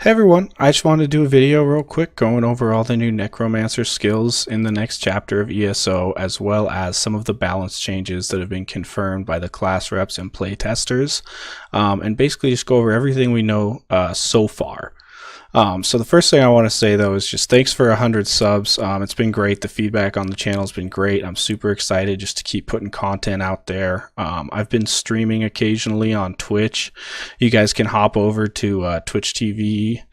Hey everyone, I just wanted to do a video real quick going over all the new Necromancer skills in the next chapter of ESO, as well as some of the balance changes that have been confirmed by the class reps and playtesters, and basically just go over everything we know so far. So the first thing I want to say though is just thanks for 100 subs. It's been great. The feedback on the channel has been great. I'm super excited just to keep putting content out there. I've been streaming occasionally on Twitch. You guys can hop over to Twitch TV/Sky_ESO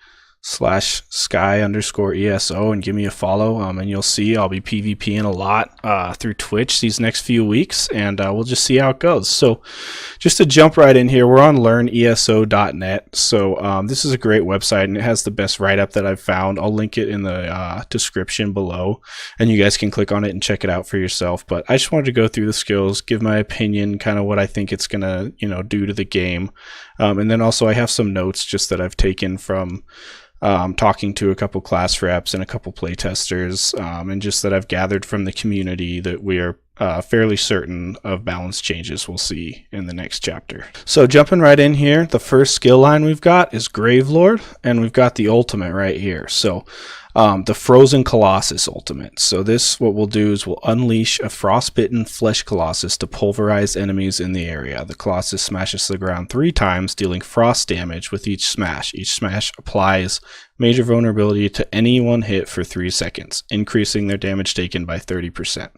and give me a follow, and you'll see I'll be PvPing a lot through Twitch these next few weeks, and we'll just see how it goes. So just to jump right in here, we're on learneso.net. So this is a great website, and it has the best write-up that I've found. I'll link it in the description below, and you guys can click on it and check it out for yourself. But I just wanted to go through the skills, give my opinion, kind of what I think it's gonna do to the game, and then also I have some notes just that I've taken from talking to a couple class reps and a couple playtesters, and just that I've gathered from the community that we are fairly certain of balance changes we'll see in the next chapter. So jumping right in here, the first skill line we've got is Gravelord, and we've got the ultimate right here. So the Frozen Colossus ultimate. So this, what we'll do is we'll unleash a frostbitten flesh colossus to pulverize enemies in the area. The colossus smashes the ground 3 times, dealing frost damage with each smash. Each smash applies major vulnerability to any one hit for 3 seconds, increasing their damage taken by 30%.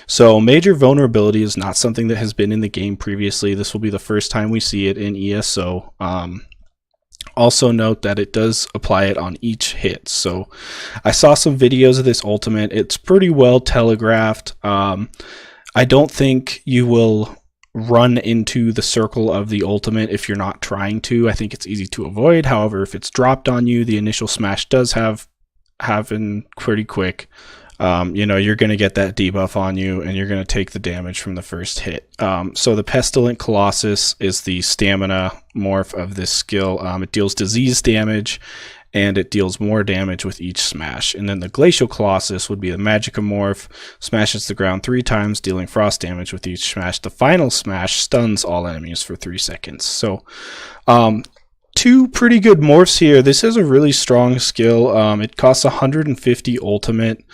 So major vulnerability is not something that has been in the game previously. This will be the first time we see it in ESO. Also note that it does apply it on each hit. So I saw some videos of this ultimate. It's pretty well telegraphed. I don't think you will run into the circle of the ultimate if you're not trying to. I think it's easy to avoid. However, if it's dropped on you, the initial smash does happen pretty quick. You're going to get that debuff on you, and you're going to take the damage from the first hit. So the Pestilent Colossus is the stamina morph of this skill. It deals disease damage, and it deals more damage with each smash. And then the Glacial Colossus would be the Magicka morph, smashes the ground 3 times, dealing frost damage with each smash. The final smash stuns all enemies for 3 seconds. So, 2 pretty good morphs here. This is a really strong skill. It costs 150 ultimate.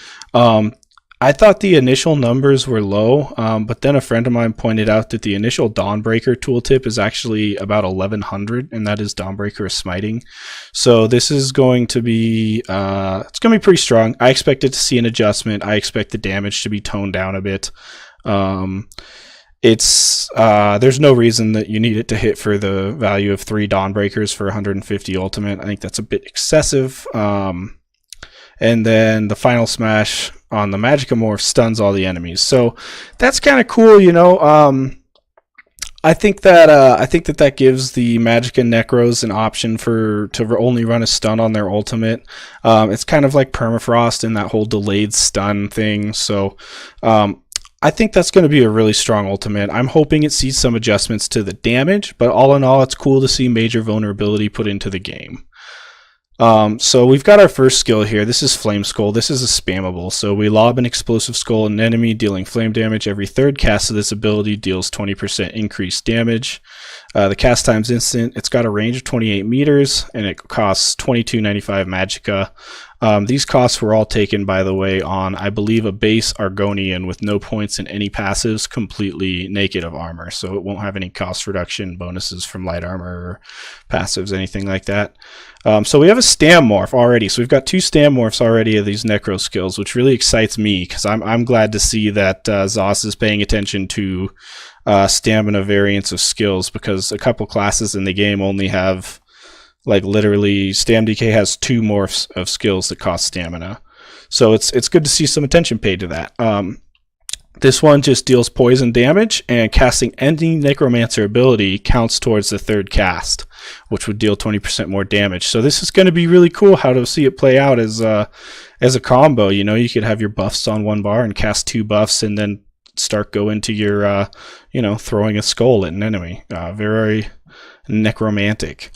I thought the initial numbers were low, but then a friend of mine pointed out that the initial Dawnbreaker tooltip is actually about 1100, and that is Dawnbreaker smiting. So this is going to be it's going to be pretty strong. I expected to see an adjustment. I expect the damage to be toned down a bit. There's no reason that you need it to hit for the value of 3 Dawnbreakers for 150 ultimate. I think that's a bit excessive. And then the final smash on the Magicka morph stuns all the enemies. So that's kind of cool, I think that gives the Magicka Necros an option to only run a stun on their ultimate. It's kind of like permafrost and that whole delayed stun thing. So I think that's going to be a really strong ultimate. I'm hoping it sees some adjustments to the damage, but all in all, it's cool to see major vulnerability put into the game. So we've got our first skill here. This is Flame Skull. This is a spammable. So we lob an explosive skull at an enemy, dealing flame damage. Every third cast of this ability deals 20% increased damage. The cast time's instant. It's got a range of 28 meters, and it costs 22.95 Magicka. These costs were all taken, by the way, on, I believe, a base Argonian with no points in any passives, completely naked of armor. So it won't have any cost reduction bonuses from light armor or passives, anything like that. So we have a Stam morph already. So we've got 2 Stam morphs already of these Necro skills, which really excites me, because I'm glad to see that Zoss is paying attention to stamina variants of skills, because a couple classes in the game only have, like, literally StamDK has 2 morphs of skills that cost stamina. So it's good to see some attention paid to that. This one just deals poison damage, and casting any Necromancer ability counts towards the 3rd cast, which would deal 20% more damage. So this is going to be really cool how to see it play out as a combo. You could have your buffs on 1 bar and cast 2 buffs, and then start going to your throwing a skull at an enemy. Very necromantic.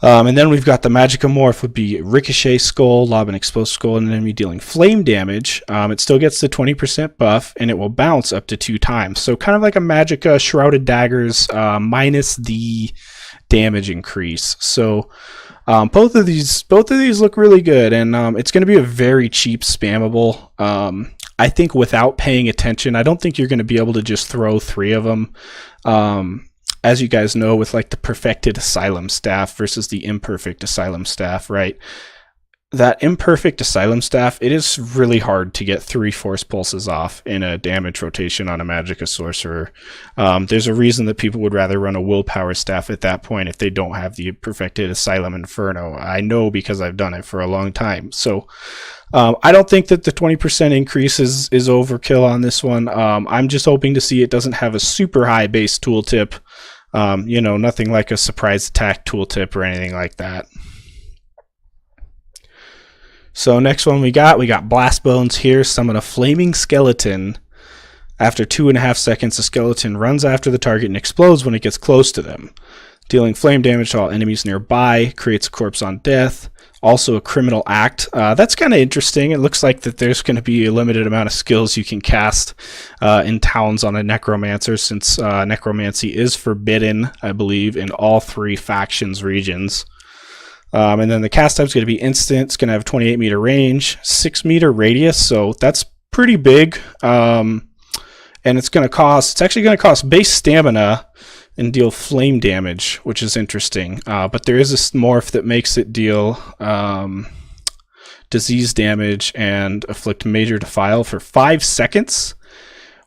And then we've got the Magicka morph would be Ricochet Skull, lob an explosive skull at an enemy, dealing flame damage. It still gets the 20% buff, and it will bounce up to 2 times. So kind of like a Magicka Shrouded Daggers minus the damage increase. So Both of these look really good, and it's going to be a very cheap spammable. I think without paying attention, I don't think you're going to be able to just throw 3 of them. As you guys know, with like the perfected Asylum Staff versus the imperfect Asylum Staff, right? That imperfect Asylum Staff, it is really hard to get 3 force pulses off in a damage rotation on a Magicka sorcerer. There's a reason that people would rather run a willpower staff at that point if they don't have the perfected Asylum Inferno. I know because I've done it for a long time. So I don't think that the 20% increase is overkill on this one. I'm just hoping to see it doesn't have a super high base tooltip. You know, nothing like a surprise attack tooltip or anything like that. So next one we got Blast Bones here. Summon a flaming skeleton. After 2.5 seconds, the skeleton runs after the target and explodes when it gets close to them, dealing flame damage to all enemies nearby. Creates a corpse on death. Also a criminal act. That's kind of interesting. It looks like that there's going to be a limited amount of skills you can cast in towns on a Necromancer, since Necromancy is forbidden, I believe, in all 3 factions regions. And then the cast type is going to be instant. It's going to have 28 meter range, 6 meter radius, so that's pretty big. And it's actually going to cost base stamina and deal flame damage, which is interesting. But there is a morph that makes it deal disease damage and afflict major defile for 5 seconds,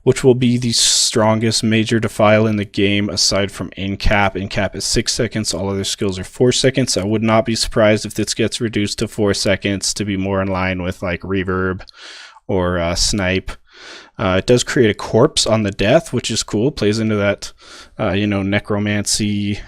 which will be the strongest major defile in the game aside from Incap. Incap is 6 seconds. All other skills are 4 seconds. I would not be surprised if this gets reduced to 4 seconds to be more in line with like Reverb or Snipe. It does create a corpse on the death, which is cool. Plays into that, you know, necromancy.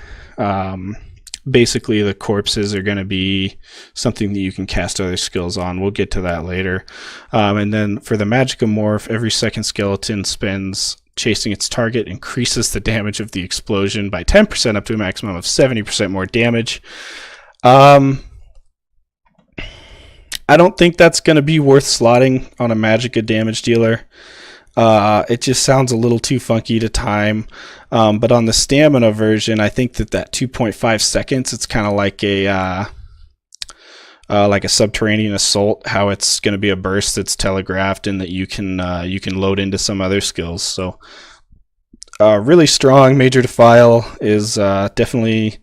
Basically, the corpses are going to be something that you can cast other skills on. We'll get to that later. And then for the Magicka morph, every second skeleton spends chasing its target increases the damage of the explosion by 10% up to a maximum of 70% more damage. I don't think that's going to be worth slotting on a Magicka damage dealer. It just sounds a little too funky to time. But on the stamina version, I think that 2.5 seconds, it's kind of like a subterranean assault, how it's going to be a burst that's telegraphed and that you can load into some other skills. So really strong. Major defile is definitely,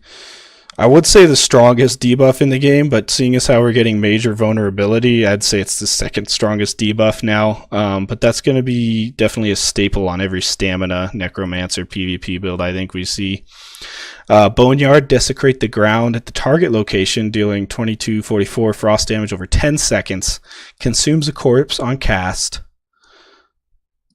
I would say, the strongest debuff in the game, but seeing as how we're getting major vulnerability, I'd say it's the second strongest debuff now. But that's going to be definitely a staple on every stamina Necromancer PvP build I think we see. Boneyard, desecrate the ground at the target location, dealing 2244 frost damage over 10 seconds. Consumes a corpse on cast.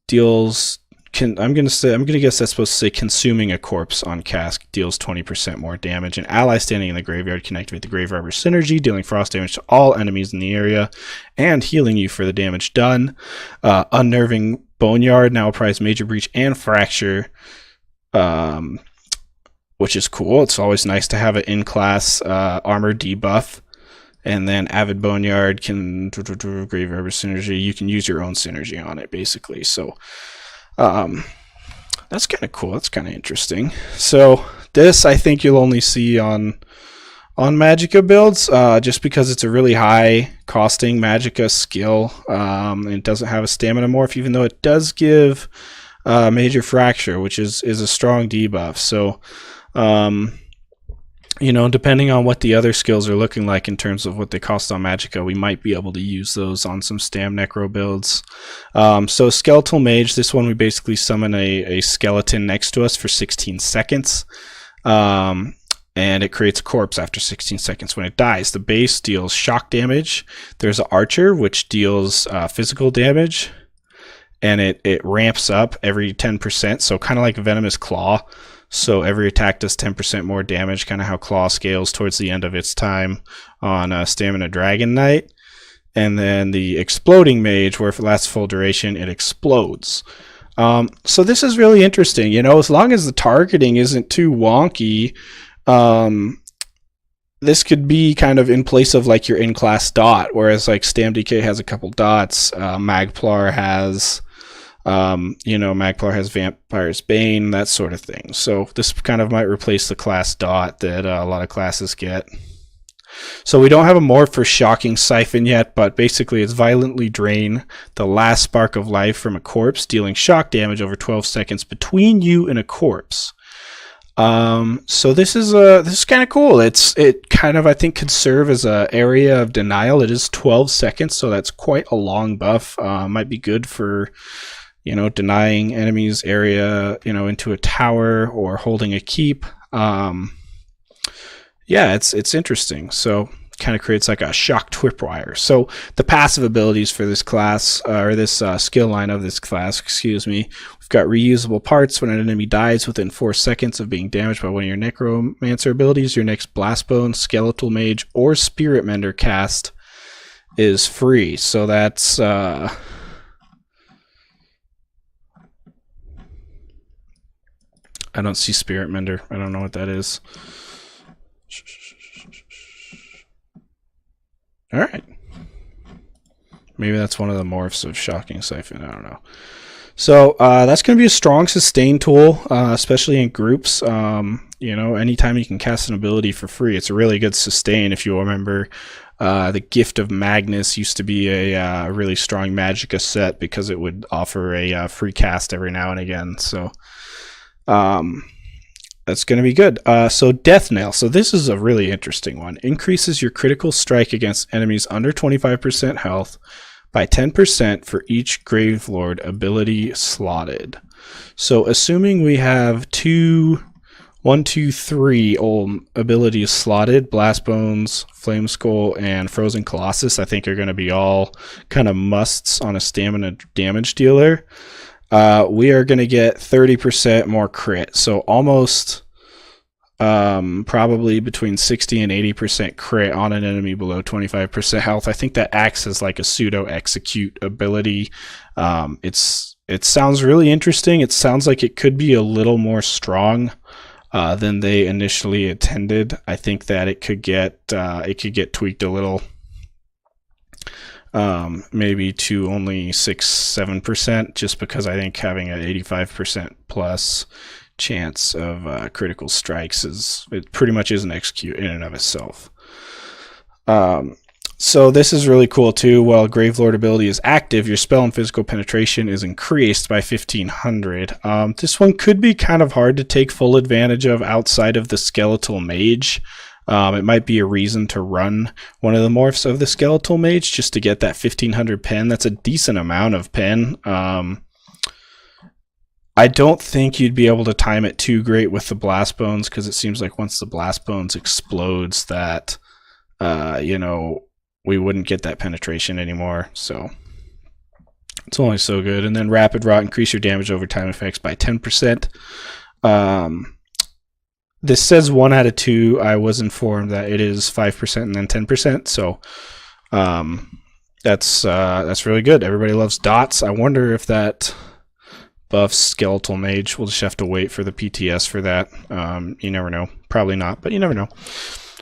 Deals... I'm gonna guess that's supposed to say consuming a corpse on cast, deals 20% more damage. An ally standing in the graveyard can activate the Grave Robber synergy, dealing frost damage to all enemies in the area and healing you for the damage done. Unnerving Boneyard now applies Major Breach and Fracture, which is cool. It's always nice to have an in-class armor debuff. And then Avid Boneyard can Grave Robber synergy. You can use your own synergy on it, basically. So that's kind of cool. That's kind of interesting. So this, I think you'll only see on Magicka builds, just because it's a really high costing Magicka skill. And it doesn't have a stamina morph, even though it does give Major Fracture, which is a strong debuff. So you know, depending on what the other skills are looking like in terms of what they cost on Magicka, we might be able to use those on some Stam Necro builds. So Skeletal Mage, this one we basically summon a skeleton next to us for 16 seconds. And it creates a corpse after 16 seconds when it dies. The base deals shock damage. There's an Archer, which deals physical damage. And it ramps up every 10%, so kind of like Venomous Claw. So every attack does 10% more damage, kind of how Claw scales towards the end of its time on Stamina Dragon Knight. And then the Exploding Mage, where if it lasts full duration, it explodes. So this is really interesting. You know, as long as the targeting isn't too wonky, this could be kind of in place of like your in-class dot, whereas like Stam DK has a couple dots, Magplar has... you know, Magplar has Vampire's Bane, that sort of thing. So this kind of might replace the class dot that a lot of classes get. So we don't have a morph for Shocking Siphon yet, but basically it's violently drain the last spark of life from a corpse, dealing shock damage over 12 seconds between you and a corpse. So this is kind of cool. It kind of, I think, could serve as a area of denial. It is 12 seconds, so that's quite a long buff. Might be good for, denying enemies area, into a tower or holding a keep. Yeah, it's interesting. So kind of creates like a shock tripwire. So the passive abilities for this class, or this skill line of this class, excuse me, we've got reusable parts. When an enemy dies within 4 seconds of being damaged by one of your Necromancer abilities, your next Blastbone, Skeletal Mage, or Spirit Mender cast is free. So that's I don't see Spirit Mender. I don't know what that is. All right. Maybe that's one of the morphs of Shocking Siphon. I don't know. So that's going to be a strong sustain tool, especially in groups. Anytime you can cast an ability for free, it's a really good sustain. If you remember, the Gift of Magnus used to be a really strong Magicka set because it would offer a free cast every now and again. So that's going to be good. So Death Nail. So this is a really interesting one. Increases your critical strike against enemies under 25% health by 10% for each Gravelord ability slotted. So assuming we have 3 abilities slotted, Blast Bones, Flame Skull, and Frozen Colossus, I think are going to be all kind of musts on a stamina damage dealer. We are going to get 30% more crit. So almost probably between 60 and 80% crit on an enemy below 25% health. I think that acts as like a pseudo execute ability. It sounds really interesting. It sounds like it could be a little more strong than they initially intended. I think that it could get tweaked a little. Maybe to only 6-7%, just because I think having an 85% plus chance of critical strikes it pretty much is an execute in and of itself. So this is really cool too. While Gravelord ability is active, your spell and physical penetration is increased by 1500. This one could be kind of hard to take full advantage of outside of the Skeletal Mage. It might be a reason to run one of the morphs of the Skeletal Mage just to get that 1500 pen. That's a decent amount of pen. I don't think you'd be able to time it too great with the Blast Bones, because it seems like once the Blast Bones explodes that, we wouldn't get that penetration anymore. So it's only so good. And then Rapid Rot, increase your damage over time effects by 10%. This says 1 out of 2. I was informed that it is 5% and then 10%. So that's really good. Everybody loves dots. I wonder if that buffs Skeletal Mage. We'll just have to wait for the PTS for that. You never know. Probably not, but you never know.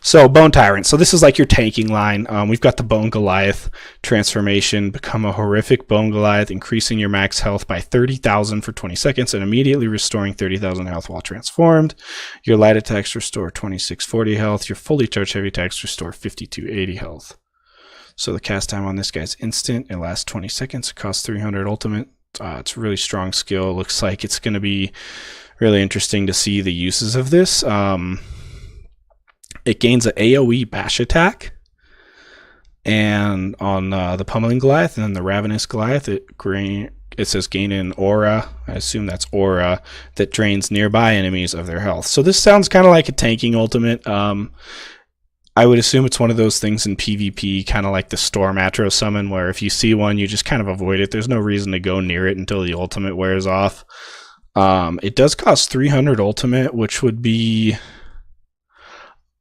So Bone Tyrant. So this is like your tanking line. We've got the Bone Goliath transformation. Become a horrific Bone Goliath, increasing your max health by 30,000 for 20 seconds and immediately restoring 30,000 health while transformed. Your light attacks restore 2640 health. Your fully charged heavy attacks restore 5280 health. So the cast time on this guy's instant. It lasts 20 seconds. It costs 300 ultimate. It's a really strong skill. It looks like it's going to be really interesting to see the uses of this. It gains an AoE bash attack, and on the Pummeling Goliath and then the Ravenous Goliath, it says gain an aura. I assume that's aura that drains nearby enemies of their health. So this sounds kind of like a tanking ultimate. I would assume it's one of those things in PvP, kind of like the Storm Atro summon, where if you see one, you just kind of avoid it. There's no reason to go near it until the ultimate wears off. It does cost 300 ultimate, which would be...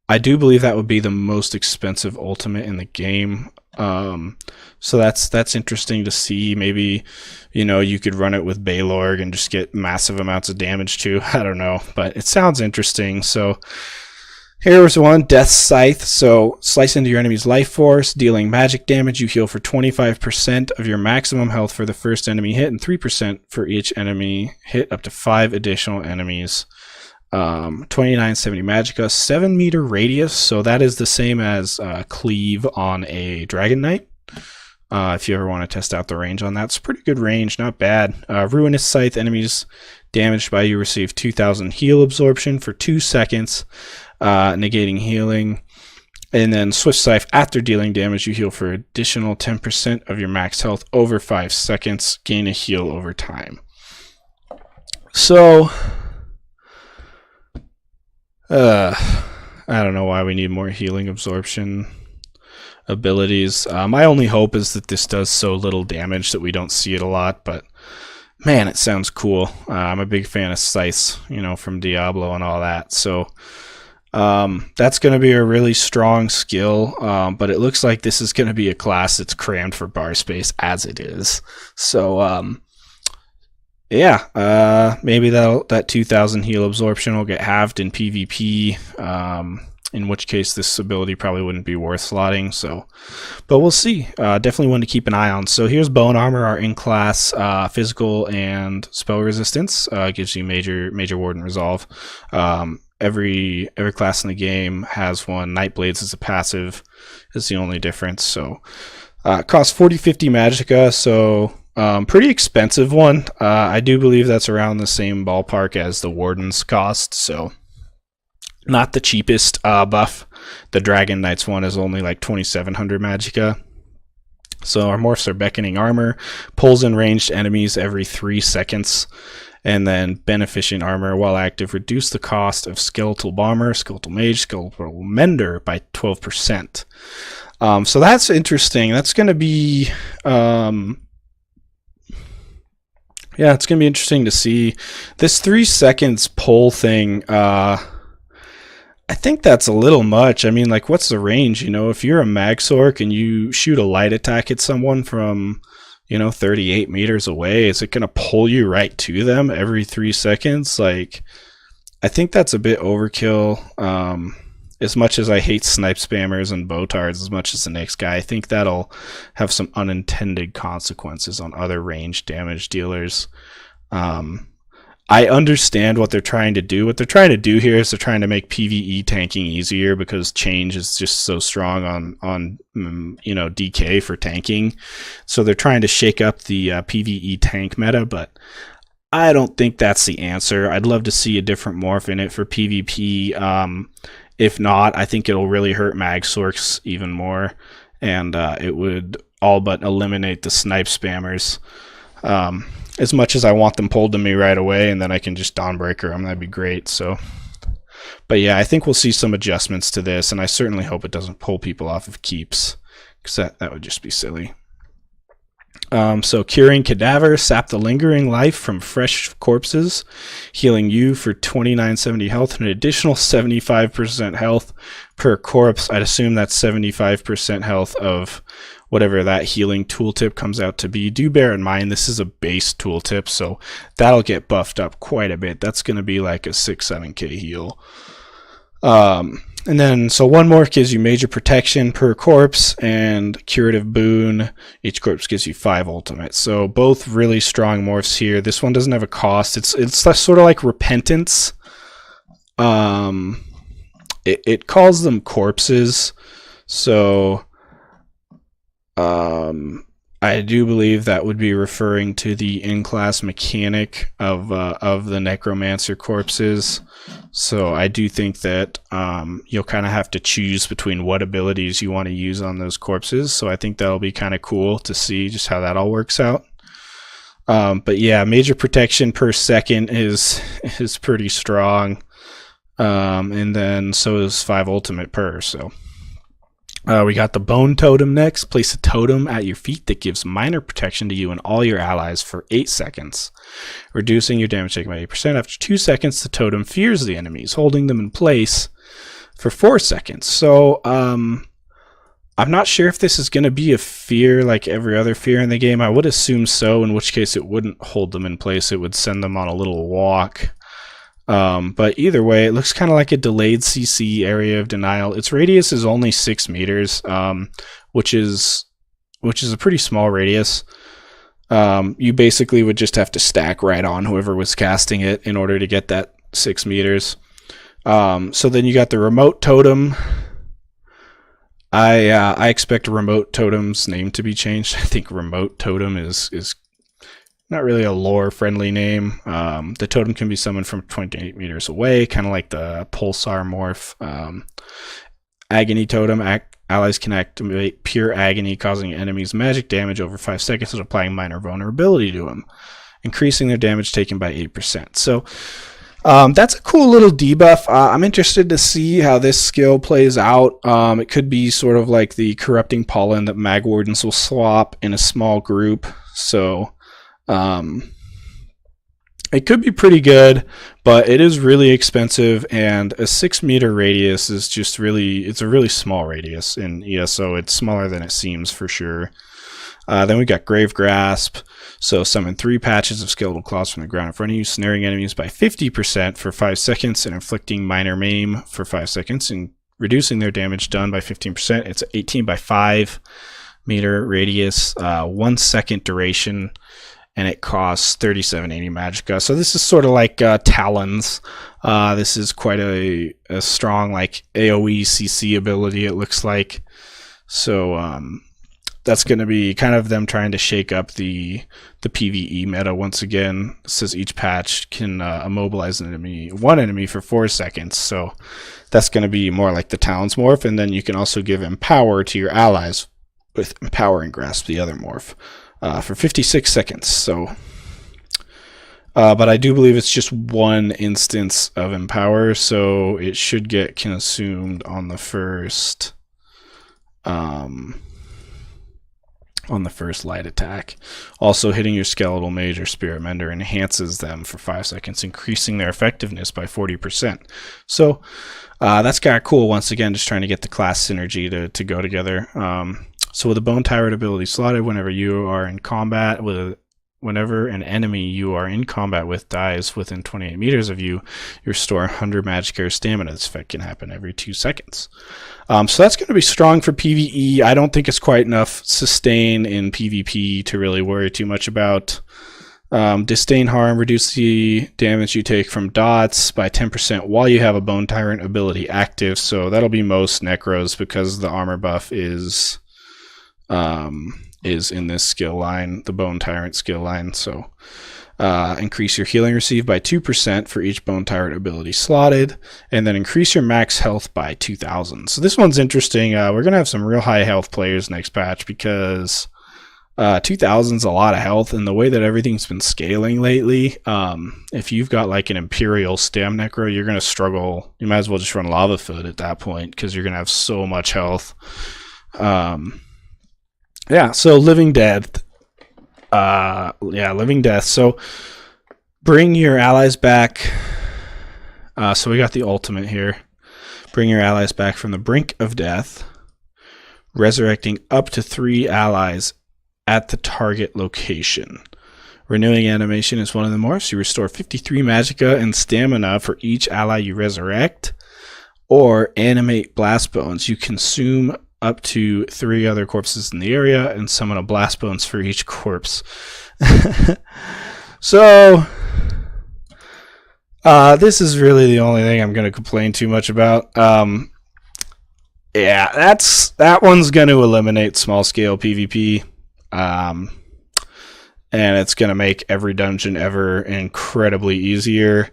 I do believe that would be the most expensive ultimate in the game. So that's interesting to see. Maybe, you could run it with Baylorg and just get massive amounts of damage too. I don't know, but it sounds interesting. So here's one, Death Scythe. So slice into your enemy's life force, dealing magic damage. You heal for 25% of your maximum health for the first enemy hit and 3% for each enemy hit up to 5 additional enemies. 2970 magicka, 7-meter radius, so that is the same as cleave on a Dragon Knight. If you ever want to test out the range on that, it's pretty good range, not bad. Ruinous Scythe, enemies damaged by you receive 2000 heal absorption for 2 seconds, negating healing. And then Swift Scythe, after dealing damage, you heal for additional 10% of your max health over 5 seconds, gain a heal over time. So, I don't know why we need more healing absorption abilities. My only hope is that this does so little damage that we don't see it a lot, but man, it sounds cool. I'm a big fan of Scythes, you know, from Diablo and all that. So that's going to be a really strong skill, but it looks like this is going to be a class that's crammed for bar space as it is. So yeah, maybe that 2000 heal absorption will get halved in PvP, in which case this ability probably wouldn't be worth slotting. So, but we'll see. Definitely one to keep an eye on. So here's Bone Armor, our in-class physical and spell resistance. Gives you major ward and resolve. Every class in the game has one. Nightblades as a passive is the only difference. So costs 40-50 magicka, so pretty expensive one. I do believe that's around the same ballpark as the Warden's cost, so not the cheapest buff. The Dragon Knight's one is only like 2700 magicka. So our morphs are Beckoning Armor, pulls in ranged enemies every 3 seconds, and then Beneficent Armor while active, reduce the cost of Skeletal Bomber, Skeletal Mage, Skeletal Mender by 12%. So that's interesting. That's going to be yeah, it's going to be interesting to see. This 3 seconds pull thing, I think that's a little much. I mean, like, what's the range? You know, if you're a Magsorc and you shoot a light attack at someone from, you know, 38 meters away, is it going to pull you right to them every 3 seconds? Like, I think that's a bit overkill. As much as I hate snipe spammers and botards as much as the next guy, I think that'll have some unintended consequences on other range damage dealers. I understand what they're trying to do. What they're trying to do here is they're trying to make PvE tanking easier because change is just so strong on you know, DK for tanking. So they're trying to shake up the PvE tank meta, but I don't think that's the answer. I'd love to see a different morph in it for PvP. If not, I think it'll really hurt Magsorcs even more, and it would all but eliminate the snipe spammers. As much as I want them pulled to me right away, and then I can just Dawnbreaker them, that'd be great. So, but yeah, I think we'll see some adjustments to this, and I certainly hope it doesn't pull people off of keeps, because that would just be silly. So Curing Cadaver, sap the lingering life from fresh corpses, healing you for 2970 health and an additional 75% health per corpse. I'd assume that's 75% health of whatever that healing tooltip comes out to be. Do bear in mind this is a base tooltip, so that'll get buffed up quite a bit. That's going to be like a 6-7k heal. And then, so one morph gives you major protection per corpse and curative boon. Each corpse gives you 5 ultimates. So both really strong morphs here. This one doesn't have a cost. It's sort of like Repentance. It calls them corpses. So I do believe that would be referring to the in-class mechanic of the Necromancer corpses. So I do think that you'll kind of have to choose between what abilities you want to use on those corpses. So I think that'll be kind of cool to see just how that all works out. But yeah, major protection per second is pretty strong. And then so is 5 ultimate per. So we got the Bone Totem next. Place a totem at your feet that gives minor protection to you and all your allies for 8 seconds, reducing your damage taken by 8%. After 2 seconds, the totem fears the enemies, holding them in place for 4 seconds. So I'm not sure if this is going to be a fear like every other fear in the game. I would assume so, in which case it wouldn't hold them in place. It would send them on a little walk. But either way, it looks kind of like a delayed CC, area of denial. Its radius is only 6 meters, which is a pretty small radius. You basically would just have to stack right on whoever was casting it in order to get that 6 meters. So then you got the remote totem. I expect a remote totem's name to be changed. I think remote totem is not really a lore friendly name. The totem can be summoned from 28 meters away, kind of like the pulsar morph. Agony totem. Allies can activate pure agony, causing enemies magic damage over 5 seconds and applying minor vulnerability to them, increasing their damage taken by 8%. So that's a cool little debuff. I'm interested to see how this skill plays out. It could be sort of like the corrupting pollen that mag wardens will swap in a small group. So it could be pretty good, but it is really expensive, and a 6-meter radius is just it's a really small radius in ESO. It's smaller than it seems for sure. Then we got Grave Grasp. So summon 3 patches of skeletal claws from the ground in front of you, snaring enemies by 50% for 5 seconds and inflicting minor maim for 5 seconds and reducing their damage done by 15%. It's 18 by 5 meter radius, 1 second duration, and it costs 3780 magicka. So this is sort of like Talons. This is quite a strong like AoE CC ability, it looks like. So that's going to be kind of them trying to shake up the PvE meta once again. It says each patch can immobilize one enemy for 4 seconds. So that's going to be more like the Talons morph. And then you can also give Empower to your allies with Empower and Grasp, the other morph, for 56 seconds. So, but I do believe it's just 1 instance of Empower, so it should get consumed on the first light attack. Also, hitting your Skeletal Mage or Spirit Mender enhances them for 5 seconds, increasing their effectiveness by 40%. So that's kind of cool. Once again, just trying to get the class synergy to go together. So with the Bone Tyrant ability slotted, whenever an enemy you are in combat with dies within 28 meters of you, you restore 100 magicka or stamina. This effect can happen every 2 seconds. So that's going to be strong for PvE. I don't think it's quite enough sustain in PvP to really worry too much about. Disdain Harm, reduce the damage you take from dots by 10% while you have a Bone Tyrant ability active. So that'll be most Necros because the armor buff is in this skill line, the Bone Tyrant skill line. So increase your healing received by 2% for each Bone Tyrant ability slotted, and then increase your max health by 2,000. So this one's interesting. We're going to have some real high health players next patch because 2,000 is a lot of health, and the way that everything's been scaling lately, if you've got like an Imperial Stam Necro, you're going to struggle. You might as well just run Lava Foot at that point because you're going to have so much health. Yeah, so Living Death. Living Death. So bring your allies back. So we got the ultimate here. Bring your allies back from the brink of death, resurrecting up to 3 allies at the target location. Renewing animation is one of the morphs. You restore 53 magicka and stamina for each ally you resurrect. Or animate blast bones. You consume up to 3 other corpses in the area and summon a blast bones for each corpse. So this is really the only thing I'm going to complain too much about. Yeah, that one's going to eliminate small scale PvP, and it's going to make every dungeon ever incredibly easier.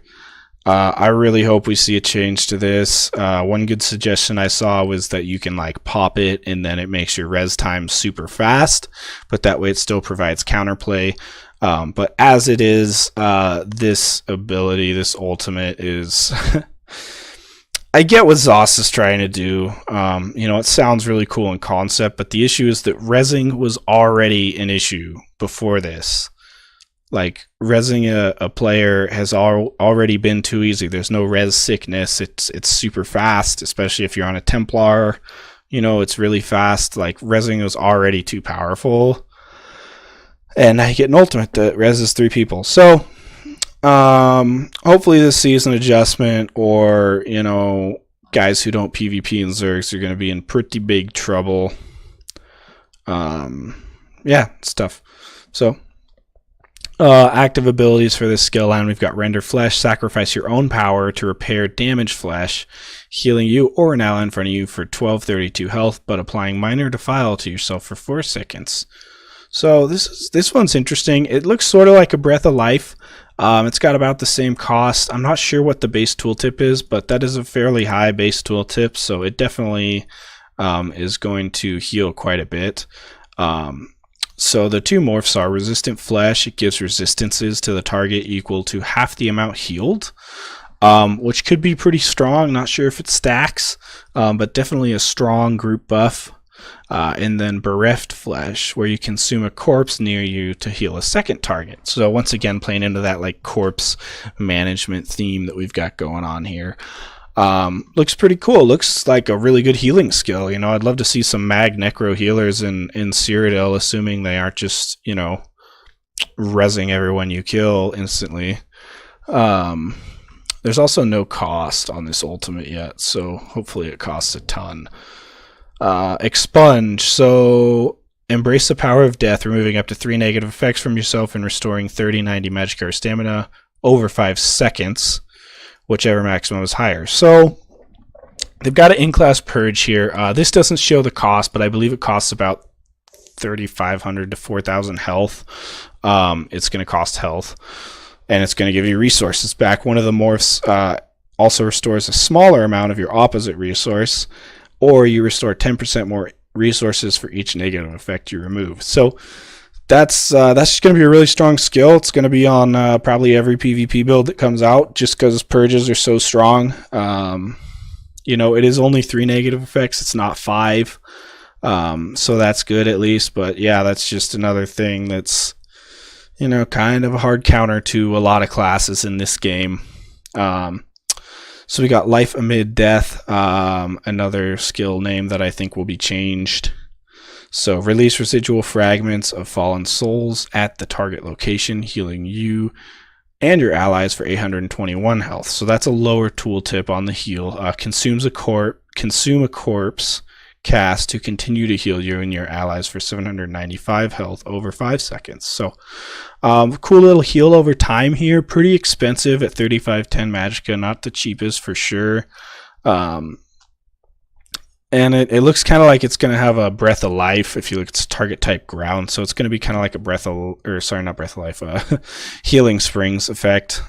I really hope we see a change to this. One good suggestion I saw was that you can like pop it and then it makes your res time super fast, but that way it still provides counterplay. But as it is, this ability, this ultimate is... I get what Zoss is trying to do. It sounds really cool in concept, but the issue is that resing was already an issue before this. Like, resing a player has already been too easy. There's no res sickness. It's super fast, especially if you're on a Templar. It's really fast. Like, resing was already too powerful. And now you get an ultimate that reses 3 people. So, hopefully this sees an adjustment, or, guys who don't PvP in Zergs are going to be in pretty big trouble. Yeah, it's tough. So... Active abilities for this skill line, we've got Render Flesh, sacrifice your own power to repair damaged flesh, healing you or an ally in front of you for 1232 health, but applying minor defile to yourself for 4 seconds. So this one's interesting. It looks sort of like a Breath of Life. It's got about the same cost. I'm not sure what the base tooltip is, but that is a fairly high base tooltip, so it definitely is going to heal quite a bit. So the two morphs are Resistant Flesh. It gives resistances to the target equal to half the amount healed, which could be pretty strong. Not sure if it stacks, but definitely a strong group buff. And then Bereft Flesh, where you consume a corpse near you to heal a second target. So once again, playing into that like corpse management theme that we've got going on here. Looks pretty cool. Looks like a really good healing skill. You know, I'd love to see some mag necro healers in Cyrodiil, assuming they aren't just, you know, rezzing everyone you kill instantly. There's also no cost on this ultimate yet, so hopefully it costs a ton. Expunge. So embrace the power of death, removing up to 3 negative effects from yourself and restoring 30-90 magic or stamina over 5 seconds. Whichever maximum is higher. So they've got an in-class purge here. This doesn't show the cost, but I believe it costs about 3,500 to 4,000 health. It's going to cost health, and it's going to give you resources back. One of the morphs also restores a smaller amount of your opposite resource, or you restore 10% more resources for each negative effect you remove. So that's just going to be a really strong skill. It's going to be on probably every PvP build that comes out, just because purges are so strong. You know, it is only 3 negative effects. It's not 5. So that's good at least. But yeah, that's just another thing that's, you know, kind of a hard counter to a lot of classes in this game. So we got Life Amid Death, another skill name that I think will be changed. So release residual fragments of fallen souls at the target location, healing you and your allies for 821 health. So that's a lower tooltip on the heal. Consume a corpse cast to continue to heal you and your allies for 795 health over 5 seconds. So cool little heal over time here. Pretty expensive at 3510 magicka, not the cheapest for sure. And it looks kind of like it's going to have a Breath of Life if you look at its target type ground. So it's going to be kind of like a Healing Springs effect.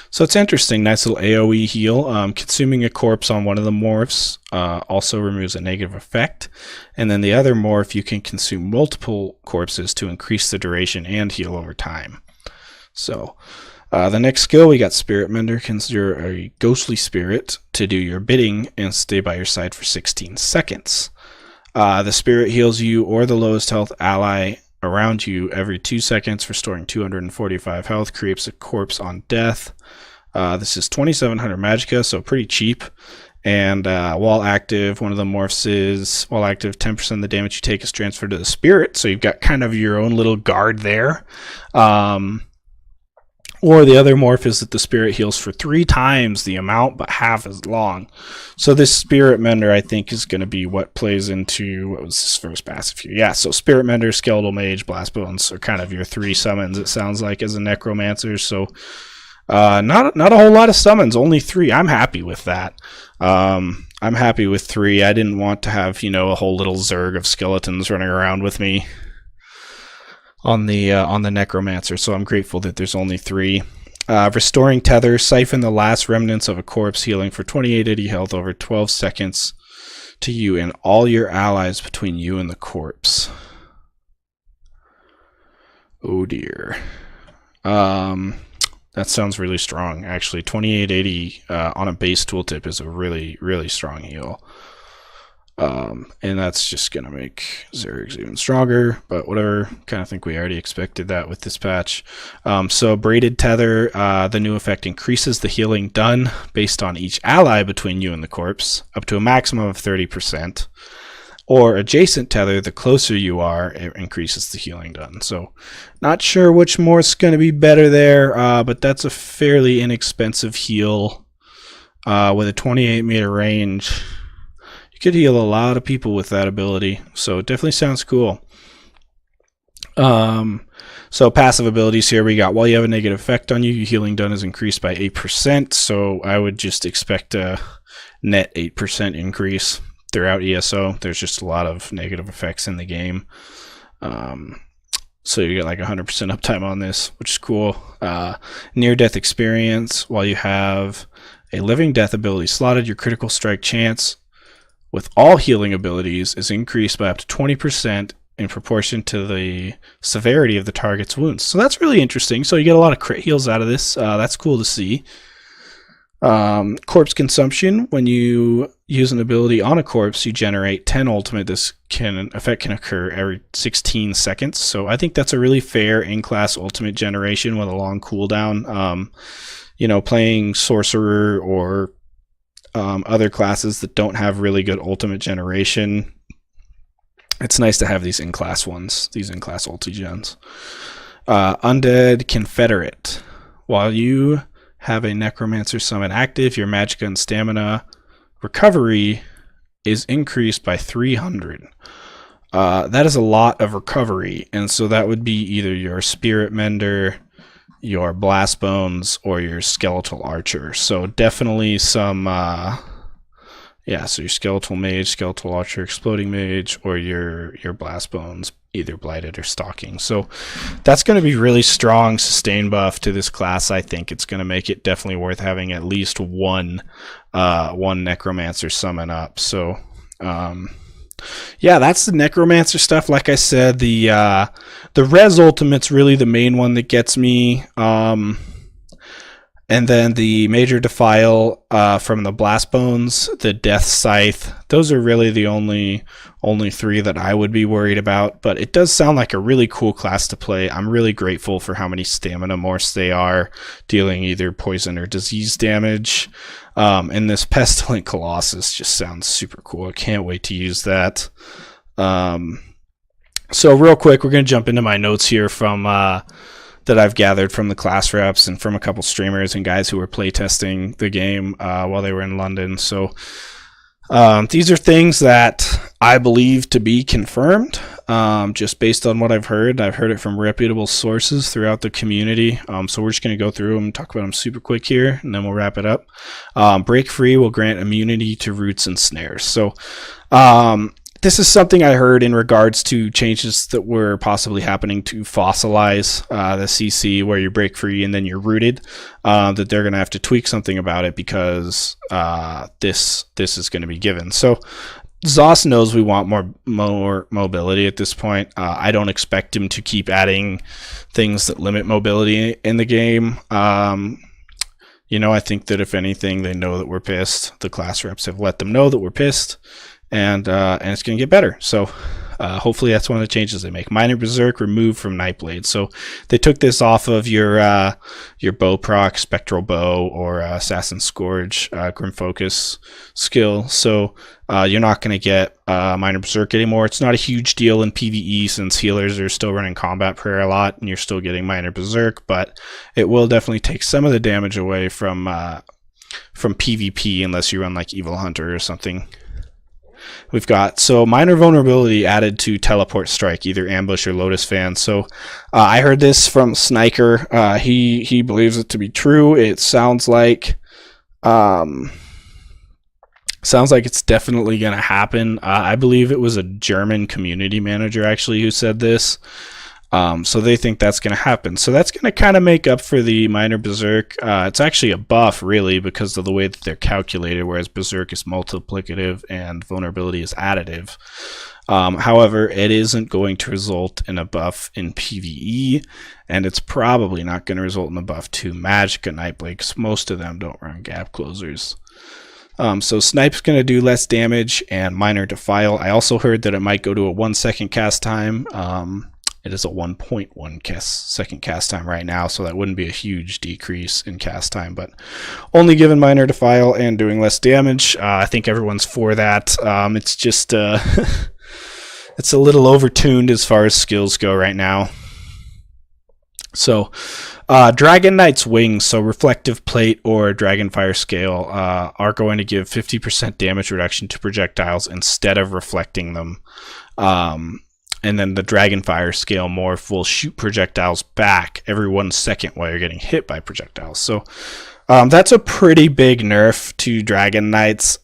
So it's interesting. Nice little AoE heal. Consuming a corpse on one of the morphs also removes a negative effect. And then the other morph, you can consume multiple corpses to increase the duration and heal over time. So the next skill, we got Spirit Mender. Consider a ghostly spirit to do your bidding and stay by your side for 16 seconds. The spirit heals you or the lowest health ally around you every 2 seconds, restoring 245 health, creates a corpse on death. This is 2700 magicka, so pretty cheap. And while active, one of the morphs is, while active, 10% of the damage you take is transferred to the spirit, so you've got kind of your own little guard there. Or the other morph is that the spirit heals for 3 times the amount, but half as long. So this Spirit Mender, I think, is going to be what plays into, what was this first passive here? Yeah, so Spirit Mender, Skeletal Mage, Blast Bones are kind of your 3 summons, it sounds like, as a Necromancer. So not a whole lot of summons, only 3. I'm happy with that. I'm happy with 3. I didn't want to have, you know, a whole little Zerg of skeletons running around with me on the Necromancer, so I'm grateful that there's only 3. Restoring Tether, siphon the last remnants of a corpse, healing for 2880 health over 12 seconds to you and all your allies between you and the corpse. Oh dear. That sounds really strong, actually. 2880 on a base tooltip is a really, really strong heal. And that's just going to make Zergs even stronger, but whatever. Kind of think we already expected that with this patch. So Braided Tether, the new effect increases the healing done based on each ally between you and the corpse, up to a maximum of 30%. Or Adjacent Tether, the closer you are, it increases the healing done. So not sure which more is going to be better there, but that's a fairly inexpensive heal with a 28 meter range. Could heal a lot of people with that ability, so it definitely sounds cool. So passive abilities here, we got while you have a negative effect on you, your healing done is increased by 8%. So I would just expect a net 8% increase throughout ESO. There's just a lot of negative effects in the game. So you get like 100% uptime on this, which is cool. Near-death experience, while you have a living death ability slotted, your critical strike chance with all healing abilities is increased by up to 20% in proportion to the severity of the target's wounds. So that's really interesting. So you get a lot of crit heals out of this. That's cool to see. Corpse consumption, when you use an ability on a corpse, you generate 10 ultimate. This effect can occur every 16 seconds. So I think that's a really fair in-class ultimate generation with a long cooldown. You know, playing sorcerer or other classes that don't have really good ultimate generation, it's nice to have these in-class ones, these in-class ulti gens. Undead Confederate. While you have a Necromancer summon active, your magic and stamina recovery is increased by 300. That is a lot of recovery, and so that would be either your Spirit Mender, your Blast Bones, or your Skeletal Archer. So definitely some... yeah, so your Skeletal Mage, Skeletal Archer, Exploding Mage, or your Blast Bones, either Blighted or Stalking. So that's going to be really strong sustain buff to this class. I think it's going to make it definitely worth having at least one Necromancer summon up. So yeah, that's the Necromancer stuff. Like I said, the Res Ultimate's really the main one that gets me. And then the Major Defile from the Blast Bones, the Death Scythe, those are really the only three that I would be worried about. But it does sound like a really cool class to play. I'm really grateful for how many stamina morphs they are, dealing either poison or disease damage. And this Pestilent Colossus just sounds super cool. I can't wait to use that. So real quick, we're going to jump into my notes here from... that I've gathered from the class reps and from a couple streamers and guys who were playtesting the game while they were in London. So these are things that I believe to be confirmed, just based on what I've heard. I've heard it from reputable sources throughout the community. So we're just going to go through them and talk about them super quick here, and then we'll wrap it up. Break Free will grant immunity to roots and snares. So this is something I heard in regards to changes that were possibly happening to fossilize the CC, where you break free and then you're rooted, that they're going to have to tweak something about it because this is going to be given. So Zoss knows we want more mobility at this point. I don't expect him to keep adding things that limit mobility in the game. You know, I think that if anything, they know that we're pissed. The class reps have let them know that we're pissed. And it's going to get better. So hopefully that's one of the changes they make. Minor Berserk removed from Nightblade. So they took this off of your bow proc, Spectral Bow, or Assassin Scourge, Grim Focus skill. So you're not going to get Minor Berserk anymore. It's not a huge deal in PvE since healers are still running Combat Prayer a lot, and you're still getting Minor Berserk. But it will definitely take some of the damage away from PvP unless you run like Evil Hunter or something. We've got, so minor vulnerability added to Teleport Strike, either Ambush or Lotus Fan. So I heard this from Sniker. He believes it to be true. It sounds like it's definitely going to happen. I believe it was a German community manager actually who said this. So they think that's going to happen. So that's going to kind of make up for the Minor Berserk. It's actually a buff, really, because of the way that they're calculated, whereas Berserk is multiplicative and vulnerability is additive. However, it isn't going to result in a buff in PvE, and it's probably not going to result in a buff to Magicka Nightblade, because most of them don't run Gap Closers. So Snipe's going to do less damage, and Minor Defile. I also heard that it might go to a 1 second cast time. It is a 1.1 second cast time right now, so that wouldn't be a huge decrease in cast time, but only given Minor Defile and doing less damage. I think everyone's for that. It's just it's a little overtuned as far as skills go right now. So Dragon Knight's Wings, so Reflective Plate or Dragonfire Scale, are going to give 50% damage reduction to projectiles instead of reflecting them. And then the Dragonfire scale morph will shoot projectiles back every 1 second while you're getting hit by projectiles. So that's a pretty big nerf to Dragon Knights.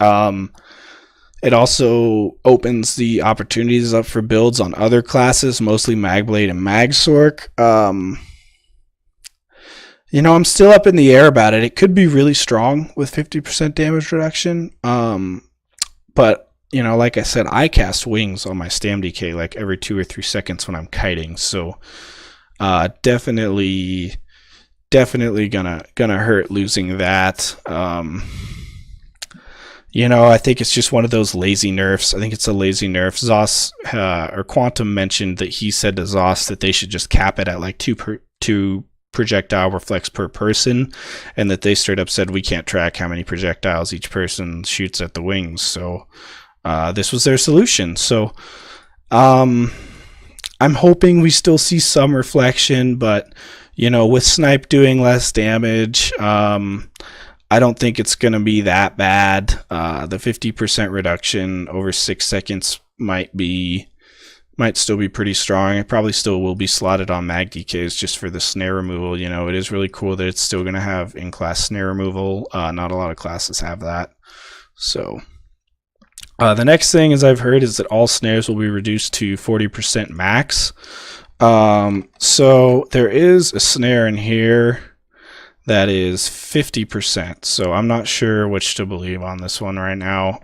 It also opens the opportunities up for builds on other classes, mostly Magblade and Magsorc. You know, I'm still up in the air about it. It could be really strong with 50% damage reduction. But, you know, like I said, I cast wings on my Stam DK like every 2 or 3 seconds when I'm kiting. So definitely gonna hurt losing that. You know, I think it's just one of those lazy nerfs. I think it's a lazy nerf. Zos or Quantum mentioned that he said to Zos that they should just cap it at like two projectile reflex per person, and that they straight up said we can't track how many projectiles each person shoots at the wings. So this was their solution. So I'm hoping we still see some reflection, but you know, with Snipe doing less damage, I don't think it's going to be that bad. The 50% reduction over 6 seconds might still be pretty strong. It probably still will be slotted on mag DKs just for the snare removal. You know, it is really cool that it's still going to have in-class snare removal. Not a lot of classes have that. So the next thing, as I've heard, is that all snares will be reduced to 40% max. So there is a snare in here that is 50%. So I'm not sure which to believe on this one right now.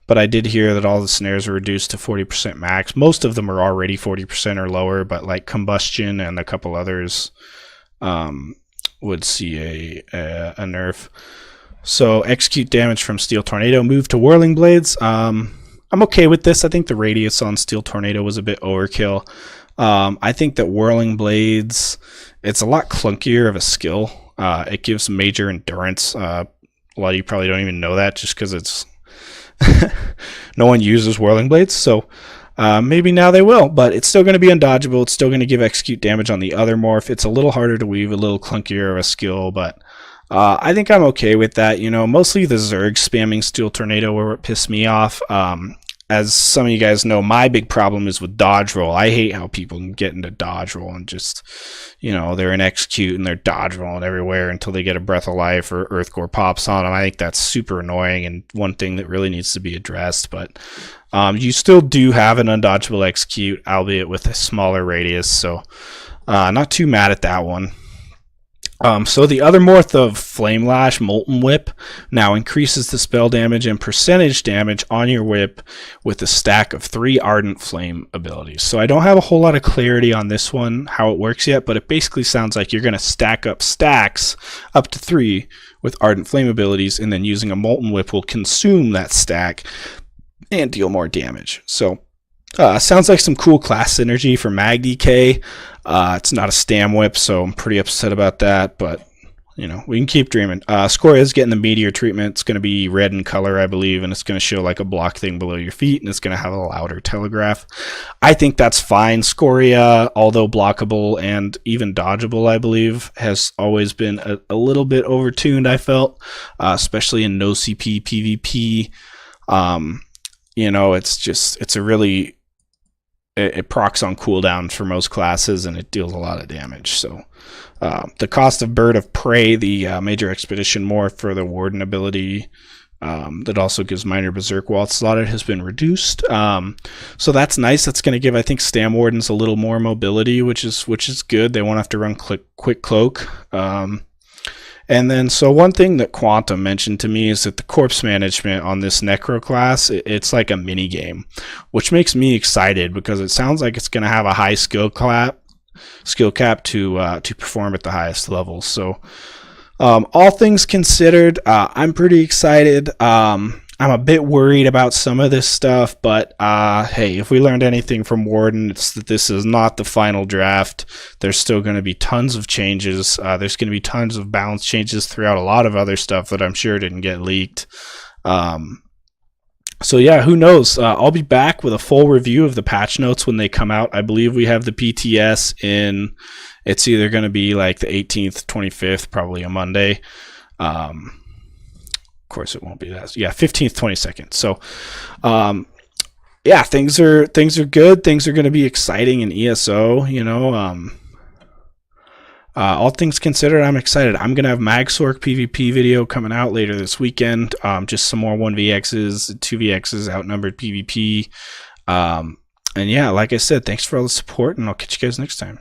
But I did hear that all the snares are reduced to 40% max. Most of them are already 40% or lower, but like Combustion and a couple others would see a nerf. So execute damage from Steel Tornado, move to Whirling Blades. I'm okay with this. I think the radius on Steel Tornado was a bit overkill. I think that Whirling Blades, it's a lot clunkier of a skill. It gives major endurance. A lot of you probably don't even know that just because it's no one uses Whirling Blades, so maybe now they will, but it's still going to be undodgeable. It's still going to give execute damage on the other morph. It's a little harder to weave, a little clunkier of a skill, but I think I'm okay with that. You know, mostly the Zerg spamming Steel Tornado where it pissed me off. As some of you guys know, my big problem is with dodge roll. I hate how people can get into dodge roll and just, you know, they're in execute and they're dodge rolling everywhere until they get a breath of life or Earthcore pops on them. I think that's super annoying and one thing that really needs to be addressed. But you still do have an undodgeable execute, albeit with a smaller radius. So not too mad at that one. So the other morph of Flame Lash, Molten Whip, now increases the spell damage and percentage damage on your whip with a stack of 3 Ardent Flame abilities. So I don't have a whole lot of clarity on this one, how it works yet, but it basically sounds like you're going to stack up stacks up to 3 with Ardent Flame abilities, and then using a Molten Whip will consume that stack and deal more damage. So sounds like some cool class synergy for Mag DK. It's not a Stam Whip, so I'm pretty upset about that, but you know, we can keep dreaming. Scoria is getting the Meteor treatment. It's going to be red in color, I believe, and it's going to show like a block thing below your feet, and it's going to have a louder telegraph. I think that's fine. Scoria, although blockable and even dodgeable, I believe, has always been a little bit overtuned, I felt, especially in no CP PvP. You know, it's a really... It procs on cooldowns for most classes, and it deals a lot of damage. So the cost of Bird of Prey, the Major Expedition morph for the Warden ability that also gives minor Berserk while it's slotted, has been reduced. So that's nice. That's going to give, I think, Stam Wardens a little more mobility, which is good. They won't have to run Quick Cloak. And then, so one thing that Quantum mentioned to me is that the corpse management on this Necro class, it's like a mini game, which makes me excited because it sounds like it's going to have a high skill cap to perform at the highest level. So, all things considered, I'm pretty excited. I'm a bit worried about some of this stuff, but hey, if we learned anything from Warden, it's that this is not the final draft. There's still going to be tons of changes. There's going to be tons of balance changes throughout a lot of other stuff that I'm sure didn't get leaked. So yeah, who knows? I'll be back with a full review of the patch notes when they come out. I believe we have the PTS in, it's either going to be like the 18th, 25th, probably a Monday. Of course it won't be that. Yeah, 15th, 22nd. So yeah, things are good. Things are going to be exciting in ESO. You know, all things considered, I'm excited. I'm going to have Magsorc PvP video coming out later this weekend. Just some more 1vx's, 2vx's, outnumbered PvP. And yeah, like I said, thanks for all the support, and I'll catch you guys next time.